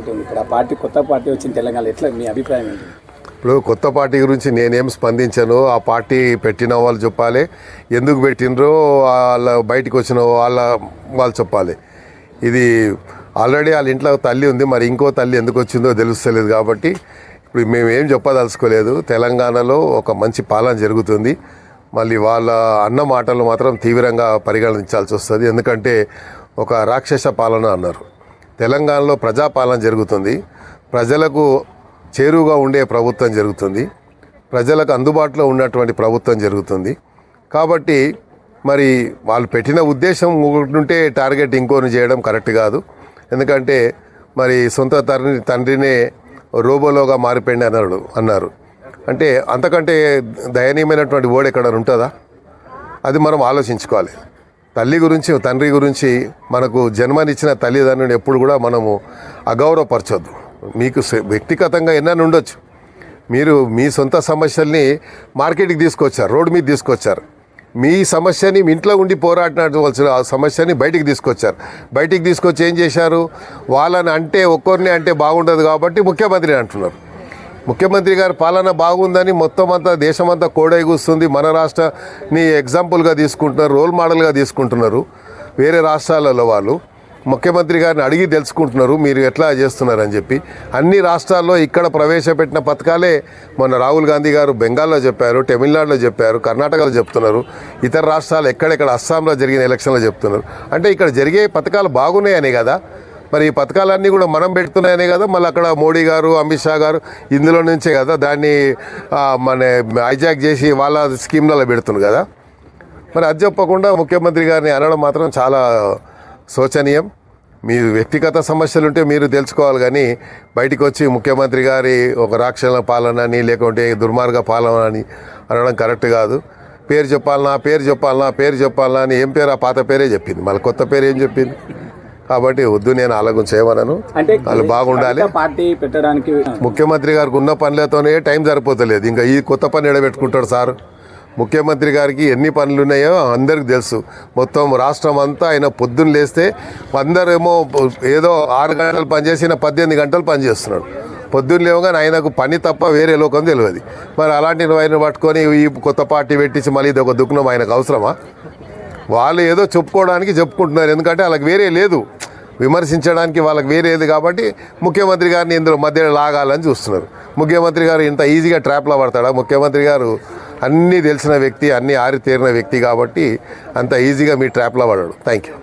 Party ఉంది. ఇప్పుడు ఆ పార్టీ కొత్త పార్టీ వచ్చిన తెలంగాణ ఎట్లా మీ అభిప్రాయం ఏంటి? ఇప్పుడు కొత్త పార్టీ గురించి నేనేం స్పందించాను. ఆ పార్టీ పెట్టిన వాళ్ళు చెప్పాలి, ఎందుకు పెట్టినరో వాళ్ళ బయటకు వచ్చిన వాళ్ళు చెప్పాలి. ఇది ఆల్రెడీ వాళ్ళ ఇంట్లో తల్లి ఉంది, మరి ఇంకో తల్లి ఎందుకు వచ్చిందో తెలుస్తలేదు. కాబట్టి ఇప్పుడు మేము ఏం చెప్పదలుచుకోలేదు. తెలంగాణలో ఒక మంచి పాలన జరుగుతుంది. మళ్ళీ వాళ్ళ అన్న మాటలు మాత్రం తీవ్రంగా పరిగణించాల్సి వస్తుంది. ఎందుకంటే ఒక రాక్షస పాలన అన్నారు. తెలంగాణలో ప్రజాపాలన జరుగుతుంది. ప్రజలకు చేరువుగా ఉండే ప్రభుత్వం జరుగుతుంది. ప్రజలకు అందుబాటులో ఉన్నటువంటి ప్రభుత్వం జరుగుతుంది. కాబట్టి మరి వాళ్ళు పెట్టిన ఉద్దేశం ఉంటే టార్గెట్ ఇంకోని చేయడం కరెక్ట్ కాదు. ఎందుకంటే మరి సొంత తండ్రినే రోబోలోగా మారిపోయింది అన్నారు. అంటే అంతకంటే దయనీయమైనటువంటి ఓడి ఎక్కడ ఉంటుందా? అది మనం ఆలోచించుకోవాలి. తల్లి గురించి, తండ్రి గురించి, మనకు జన్మనిచ్చిన తల్లిదండ్రులను ఎప్పుడు కూడా మనము అగౌరవపరచొద్దు. మీకు వ్యక్తిగతంగా ఎన్నైనా ఉండొచ్చు. మీరు మీ సొంత సమస్యల్ని మార్కెట్కి తీసుకొచ్చారు, రోడ్డు మీద తీసుకొచ్చారు. మీ సమస్యని మీ ఇంట్లో ఉండి పోరాటవలసిన ఆ సమస్యని బయటికి తీసుకొచ్చారు. బయటికి తీసుకొచ్చి ఏం చేశారు? వాళ్ళని అంటే ఒక్కరిని అంటే బాగుండదు కాబట్టి ముఖ్యమంత్రి అంటున్నారు. ముఖ్యమంత్రి గారి పాలన బాగుందని మొత్తం అంతా దేశమంతా కోడై కూస్తుంది. మన రాష్ట్రాన్ని ఎగ్జాంపుల్గా తీసుకుంటున్నారు, రోల్ మోడల్గా తీసుకుంటున్నారు. వేరే రాష్ట్రాలలో వాళ్ళు ముఖ్యమంత్రి గారిని అడిగి తెలుసుకుంటున్నారు మీరు ఎట్లా చేస్తున్నారని చెప్పి. అన్ని రాష్ట్రాల్లో ఇక్కడ ప్రవేశపెట్టిన పథకాలే మొన్న రాహుల్ గాంధీ గారు బెంగాల్లో చెప్పారు, తమిళనాడులో చెప్పారు, కర్ణాటకలో చెప్తున్నారు, ఇతర రాష్ట్రాలు ఎక్కడెక్కడ అస్సాంలో జరిగిన ఎలక్షన్లో చెప్తున్నారు. అంటే ఇక్కడ జరిగే పథకాలు బాగున్నాయనే కదా. మరి ఈ పథకాలన్నీ కూడా మనం పెడుతున్నాయనే కదా. మళ్ళీ అక్కడ మోడీ గారు, అమిత్ షా గారు ఇందులో నుంచే కదా దాన్ని మన హైజాక్ చేసి వాళ్ళ స్కీమ్లలో పెడుతున్నారు కదా. మరి అది చెప్పకుండా ముఖ్యమంత్రి గారిని అనడం మాత్రం చాలా శోచనీయం. మీ వ్యక్తిగత సమస్యలు ఉంటే మీరు తెలుసుకోవాలి, కానీ బయటికి వచ్చి ముఖ్యమంత్రి గారి ఒక రాక్షస పాలన అని లేకుంటే దుర్మార్గ పాలన అని అనడం కరెక్ట్ కాదు. పేరు చెప్పాలనా అని ఏం పేరు? ఆ పాత పేరే చెప్పింది, మళ్ళీ కొత్త పేరు ఏం చెప్పింది? కాబట్టి వద్దు, నేను అలాగ చేయమనను. వాళ్ళు బాగుండాలి. పార్టీ పెట్టడానికి ముఖ్యమంత్రి గారికి ఉన్న పనులతోనే టైం సరిపోతలేదు. ఇంకా ఈ కొత్త పని ఎడబెట్టుకుంటాడు సార్. ముఖ్యమంత్రి గారికి ఎన్ని పనులు ఉన్నాయో అందరికి తెలుసు. మొత్తం రాష్ట్రం అంతా ఆయన పొద్దున్న లేస్తే అందరేమో ఏదో 6 గంటలు పనిచేసి 18 గంటలు పనిచేస్తున్నాడు. పొద్దున్న లేవగానే ఆయనకు పని తప్ప వేరే లోకం తెలియదు. మరి అలాంటి ఆయన పట్టుకొని ఈ కొత్త పార్టీ పెట్టించి మళ్ళీ ఇది ఒక దుఃఖం ఆయనకు అవసరమా? వాళ్ళు ఏదో చెప్పుకోవడానికి చెప్పుకుంటున్నారు, ఎందుకంటే వాళ్ళకి వేరే లేదు, విమర్శించడానికి వాళ్ళకి వేరేది. కాబట్టి ముఖ్యమంత్రి గారిని ఇందులో మధ్యలో లాగాలని చూస్తున్నారు. ముఖ్యమంత్రి గారు ఇంత ఈజీగా ట్రాప్లో పడతాడా? ముఖ్యమంత్రి గారు అన్నీ తెలిసిన వ్యక్తి, అన్నీ ఆరితేరిన వ్యక్తి కాబట్టి అంత ఈజీగా మీ ట్రాప్లో పడాడు. Thank you.